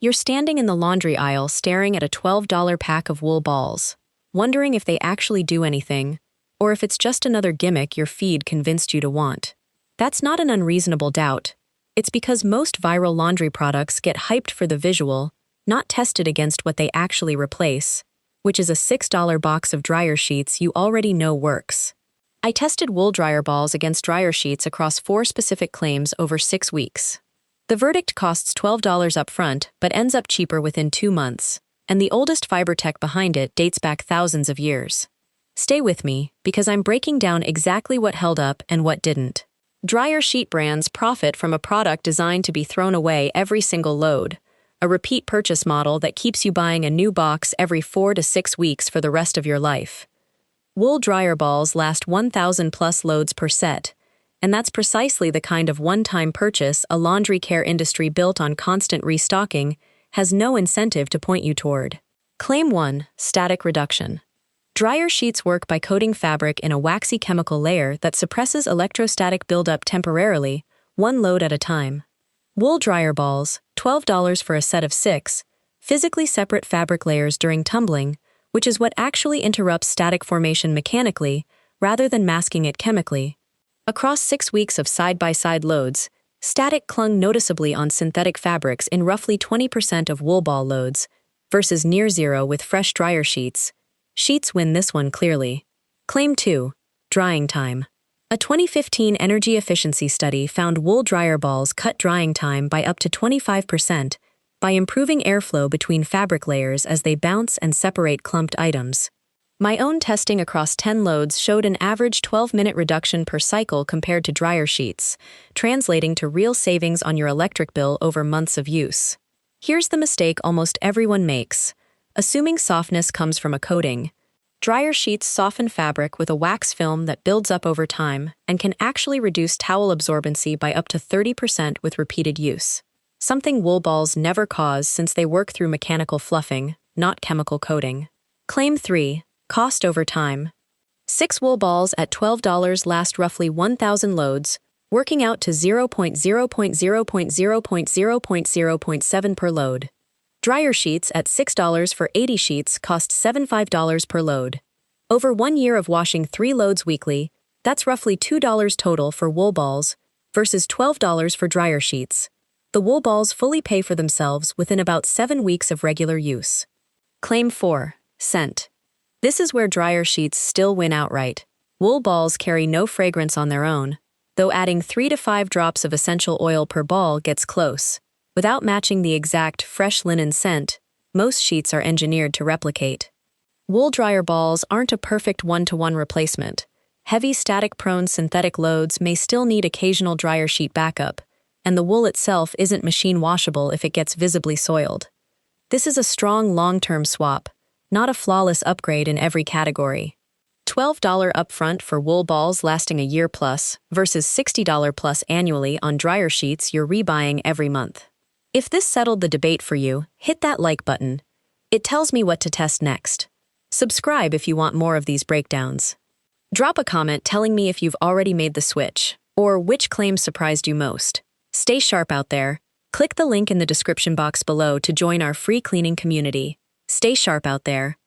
You're standing in the laundry aisle staring at a $12 pack of wool balls, wondering if they actually do anything, or if it's just another gimmick your feed convinced you to want. That's not an unreasonable doubt. It's because most viral laundry products get hyped for the visual, not tested against what they actually replace, which is a $6 box of dryer sheets you already know works. I tested wool dryer balls against dryer sheets across 4 specific claims over 6 weeks. The verdict costs $12 up front, but ends up cheaper within 2 months, and the oldest fiber tech behind it dates back thousands of years. Stay with me, because I'm breaking down exactly what held up and what didn't. Dryer sheet brands profit from a product designed to be thrown away every single load, a repeat purchase model that keeps you buying a new box every 4 to 6 weeks for the rest of your life. Wool dryer balls last 1,000 plus loads per set, and that's precisely the kind of one-time purchase a laundry care industry built on constant restocking has no incentive to point you toward. Claim 1, static reduction. Dryer sheets work by coating fabric in a waxy chemical layer that suppresses electrostatic buildup temporarily, 1 load at a time. Wool dryer balls, $12 for a set of 6, physically separate fabric layers during tumbling, which is what actually interrupts static formation mechanically, rather than masking it chemically. Across 6 weeks of side-by-side loads, static clung noticeably on synthetic fabrics in roughly 20% of wool ball loads, versus near zero with fresh dryer sheets. Sheets win this one clearly. Claim 2, drying time. A 2015 energy efficiency study found wool dryer balls cut drying time by up to 25%, by improving airflow between fabric layers as they bounce and separate clumped items. My own testing across 10 loads showed an average 12-minute reduction per cycle compared to dryer sheets, translating to real savings on your electric bill over months of use. Here's the mistake almost everyone makes: assuming softness comes from a coating. Dryer sheets soften fabric with a wax film that builds up over time and can actually reduce towel absorbency by up to 30% with repeated use. Something wool balls never cause since they work through mechanical fluffing, not chemical coating. Claim 3, cost over time. 6 wool balls at $12 last roughly 1,000 loads, working out to 0.0.0.0.0.0.7 per load. Dryer sheets at $6 for 80 sheets cost $75 per load. Over 1 year of washing 3 loads weekly, that's roughly $2 total for wool balls versus $12 for dryer sheets. The wool balls fully pay for themselves within about 7 weeks of regular use. Claim 4, scent. This is where dryer sheets still win outright. Wool balls carry no fragrance on their own, though adding 3 to 5 drops of essential oil per ball gets close. Without matching the exact fresh linen scent, most sheets are engineered to replicate. Wool dryer balls aren't a perfect one-to-one replacement. Heavy static-prone synthetic loads may still need occasional dryer sheet backup, and the wool itself isn't machine washable if it gets visibly soiled. This is a strong long-term swap, not a flawless upgrade in every category. $12 upfront for wool balls lasting a year plus versus $60 plus annually on dryer sheets you're rebuying every month. If this settled the debate for you, hit that like button. It tells me what to test next. Subscribe if you want more of these breakdowns. Drop a comment telling me if you've already made the switch, or which claim surprised you most. Stay sharp out there. Click the link in the description box below to join our free cleaning community. Stay sharp out there.